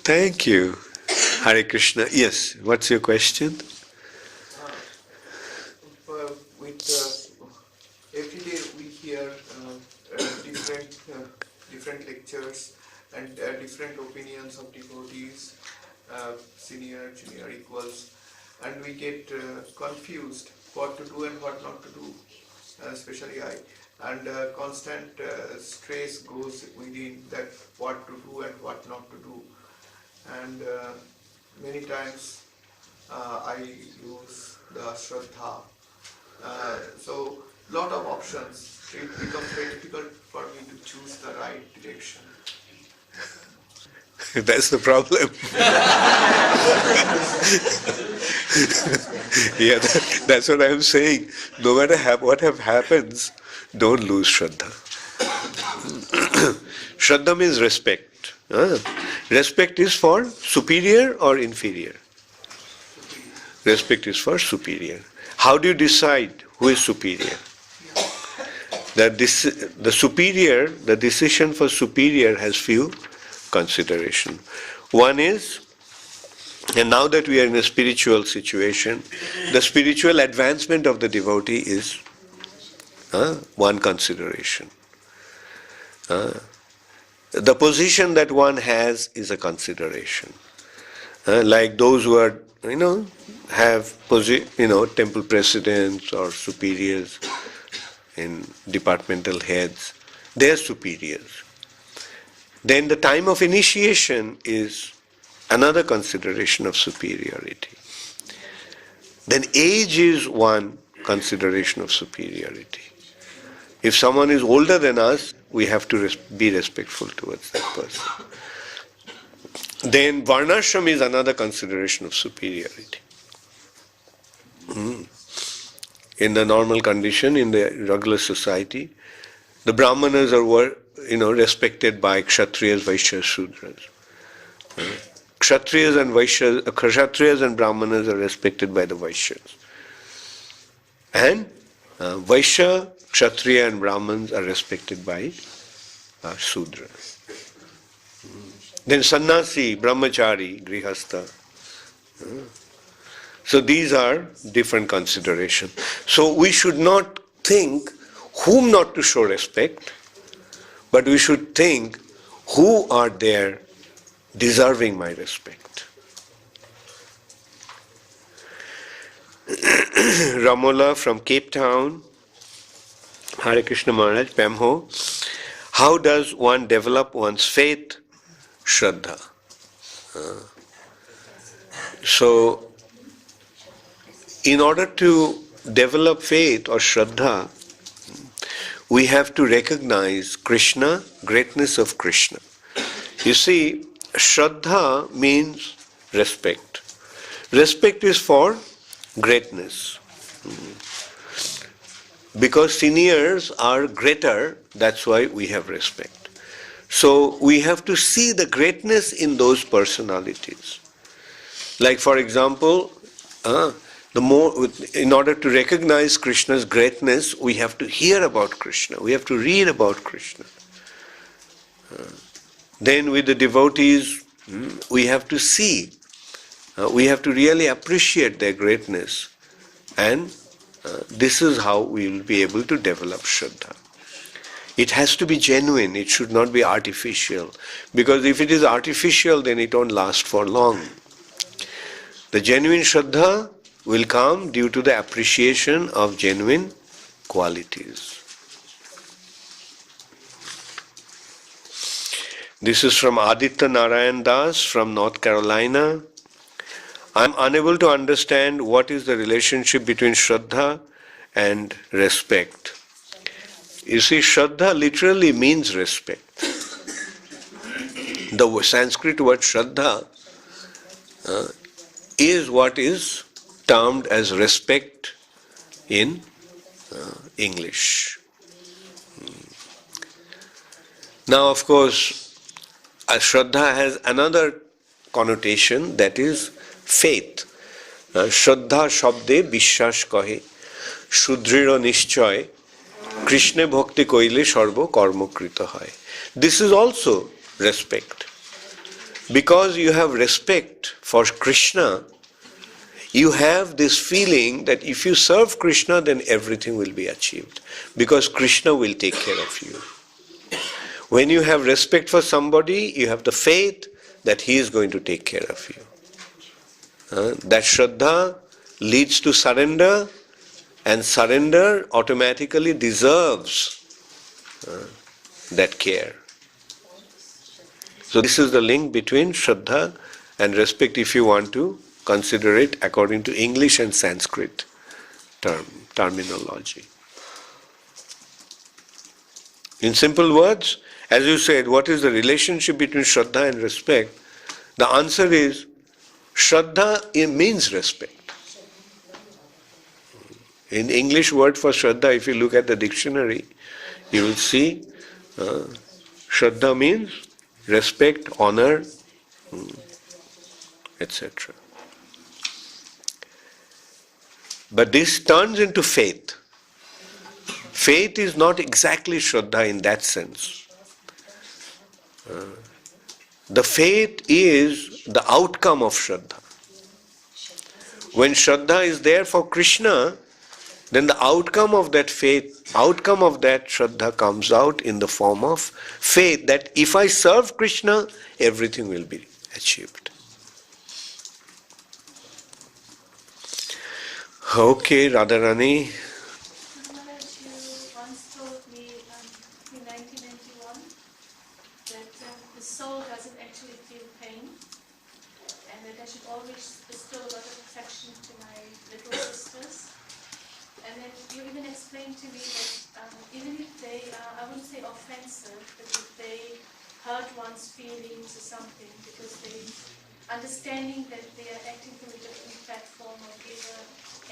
Thank you. Hare Krishna. Yes, what's your question? Every day we hear different lectures and different opinions of devotees, senior, junior, equals, and we get confused what to do and what not to do, especially I. And constant stress goes within that what to do and what not to do. And many times I lose the Sraddha. So lot of options. It becomes very difficult for me to choose the right direction. That's the problem. Yeah, that's what I'm saying. No matter what happens, don't lose Shraddha. Shraddha means respect. Respect is for superior or inferior? Respect is for superior. How do you decide who is superior? The decision for superior has few consideration. One is, and now that we are in a spiritual situation, the spiritual advancement of the devotee is one consideration. The position that one has is a consideration. Like those who are, have temple presidents or superiors in departmental heads, they are superiors. Then the time of initiation is another consideration of superiority. Then age is one consideration of superiority. If someone is older than us, we have to be respectful towards that person. Then varnashram is another consideration of superiority. In the normal condition, in the regular society, the brahmanas are respected by kshatriyas, vaishyas, shudras. Kshatriyas and brahmanas are respected by the vaishyas. And vaishya, kshatriya and brahmans are respected by shudras. Then sannyasi, brahmachari, grihastha. So these are different considerations. So we should not think whom not to show respect, but we should think who are there deserving my respect. Ramola from Cape Town, Hare Krishna Maharaj, Pamho, how does one develop one's faith? Shraddha. So, in order to develop faith or Shraddha, we have to recognize Krishna, greatness of Krishna. You see, Shraddha means respect. Respect is for greatness. Because seniors are greater, that's why we have respect. So we have to see the greatness in those personalities. Like for example, in order to recognize Krishna's greatness, we have to hear about Krishna, we have to read about Krishna. Then with the devotees, we have to see, we have to really appreciate their greatness, and this is how we will be able to develop Shraddha. It has to be genuine, it should not be artificial, because if it is artificial, then it won't last for long. The genuine Shraddha will come due to the appreciation of genuine qualities. This is from Aditya Narayan Das from North Carolina. I'm unable to understand what is the relationship between Shraddha and respect. You see, Shraddha literally means respect. The Sanskrit word Shraddha is what is termed as respect in English. Now, of course, Shraddha has another connotation, that is faith. Shraddha shabde bishwas kahe, shudriro nishchoy, Krishna bhakti koile sarva karma krita hai. This is also respect. Because you have respect for Krishna, you have this feeling that if you serve Krishna, then everything will be achieved. Because Krishna will take care of you. When you have respect for somebody, you have the faith that he is going to take care of you. That Shraddha leads to surrender, and surrender automatically deserves that care. So this is the link between Shraddha and respect, if you want to consider it according to English and Sanskrit terminology. In simple words, as you said, what is the relationship between Shraddha and respect? The answer is, Shraddha means respect. In English word for Shraddha, if you look at the dictionary, you will see Shraddha means respect, honor, etc. But this turns into faith. Faith is not exactly Shraddha in that sense. The faith is the outcome of Shraddha. When Shraddha is there for Krishna, then the outcome of that faith, outcome of that Shraddha comes out in the form of faith that if I serve Krishna, everything will be achieved. Okay, Radharani. Maharaj, you once told me in 1991 that the soul doesn't actually feel pain, and that I should always bestow a lot of affection to my little sisters. And then you even explained to me that even if they are, I wouldn't say offensive, but if they hurt one's feelings or something, because they understanding that they are acting from a different platform of either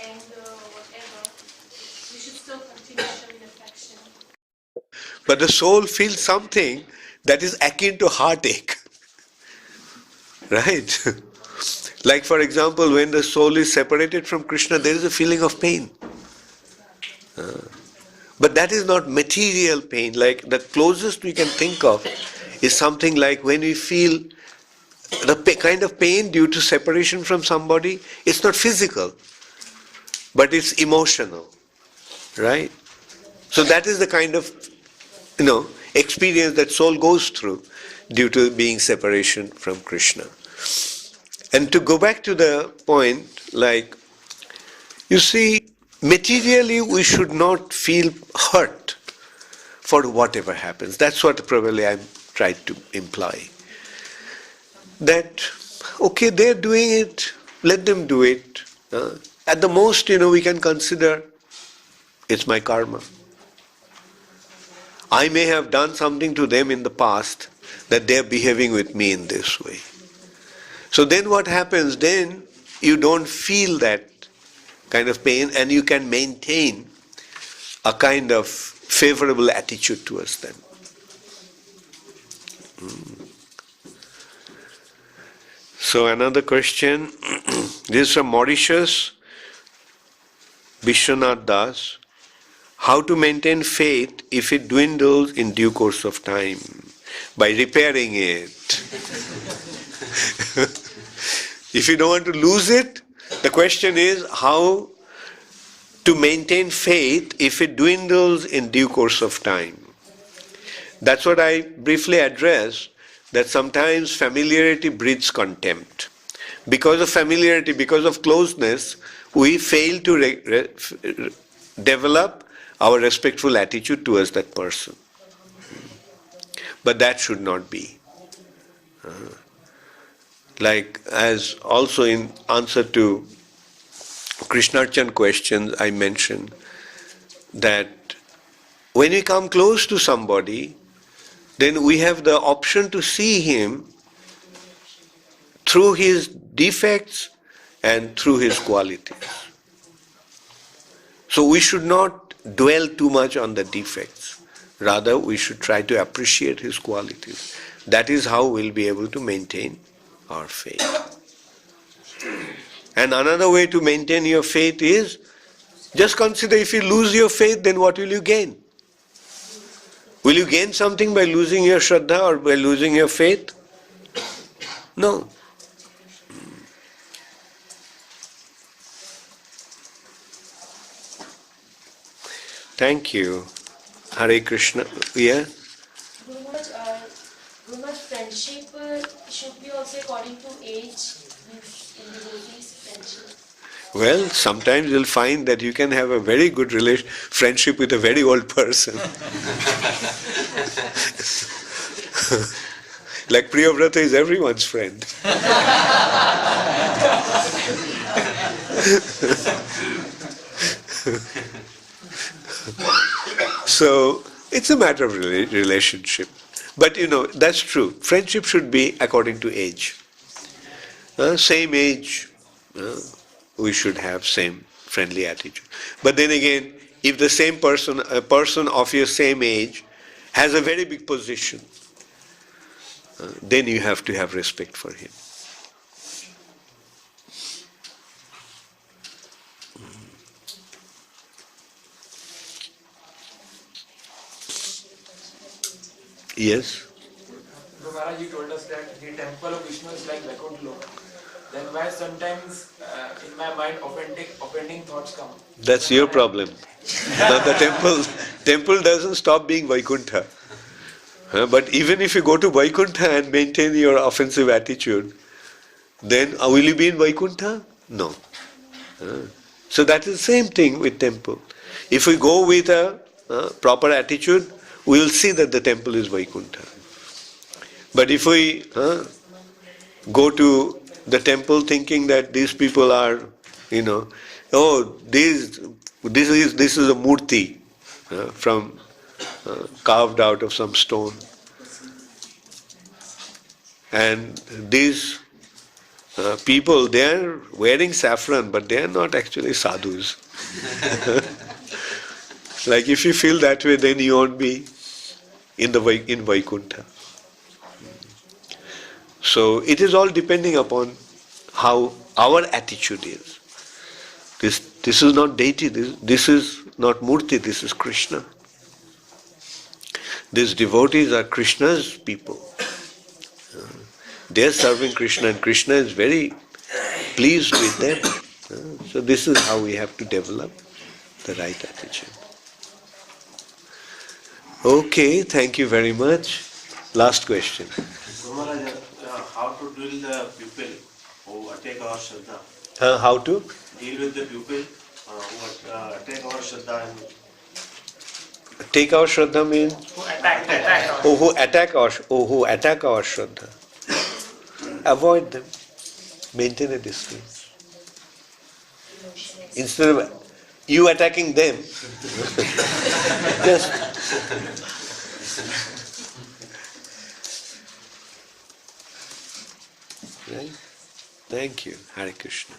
anger or whatever, we should still continue showing affection. But the soul feels something that is akin to heartache. Right? Like for example, when the soul is separated from Krishna, there is a feeling of pain. But that is not material pain. Like the closest we can think of is something like when we feel the kind of pain due to separation from somebody. It's not physical, but it's emotional, right? So that is the kind of, experience that soul goes through due to being separation from Krishna. And to go back to the point, like, you see, materially we should not feel hurt for whatever happens. That's what probably I'm trying to imply. That, okay, they're doing it, let them do it. At the most, we can consider it's my karma. I may have done something to them in the past that they're behaving with me in this way. So then what happens? Then you don't feel that kind of pain and you can maintain a kind of favorable attitude towards them. So another question, this is from Mauritius, Vishwanath Das. How to maintain faith if it dwindles in due course of time? By repairing it. If you don't want to lose it, the question is how to maintain faith if it dwindles in due course of time. That's what I briefly addressed, that sometimes familiarity breeds contempt. Because of familiarity, because of closeness, we fail to develop our respectful attitude towards that person. But that should not be. Like as also in answer to Krishnarchan questions I mentioned that when we come close to somebody, then we have the option to see him through his defects and through his qualities. So we should not dwell too much on the defects. Rather, we should try to appreciate his qualities. That is how we'll be able to maintain our faith. And another way to maintain your faith is, just consider if you lose your faith, then what will you gain? Will you gain something by losing your Sraddha or by losing your faith? No. Thank you. Hare Krishna. Yeah? Guru Maharaj, friendship should be also according to age in devotees' friendship. Well, sometimes you'll find that you can have a very good friendship with a very old person. Like Priyavrata is everyone's friend. So, it's a matter of relationship. But that's true. Friendship should be according to age. Same age, we should have same friendly attitude. But then again, if the same person, a person of your same age, has a very big position, then you have to have respect for him. Yes? Guru Maharaj, you told us that the temple of Vishnu is like Vaikuntha Loka. Then why sometimes in my mind offending thoughts come? That's your problem. Now the temple doesn't stop being Vaikuntha. But even if you go to Vaikuntha and maintain your offensive attitude, then will you be in Vaikuntha? No. So that is the same thing with temple. If we go with a proper attitude, we will see that the temple is Vaikuntha. But if we go to the temple thinking that these people are, this is a murti from carved out of some stone, and these people, they are wearing saffron, but they are not actually sadhus. Like if you feel that way, then you won't be in Vaikuntha. So it is all depending upon how our attitude is. This is not deity, this is not murti, this is Krishna. These devotees are Krishna's people. They are serving Krishna and Krishna is very pleased with them. So this is how we have to develop the right attitude. Okay, thank you very much. Last question. Guru Maharaj, how to deal the people who attack our Sraddha? How to? Deal with the people who attack our Sraddha and Take our Sraddha means? Who attack our Sraddha. Avoid them. Maintain a distance. Instead of you attacking them, just right? Thank you. Hare Krishna.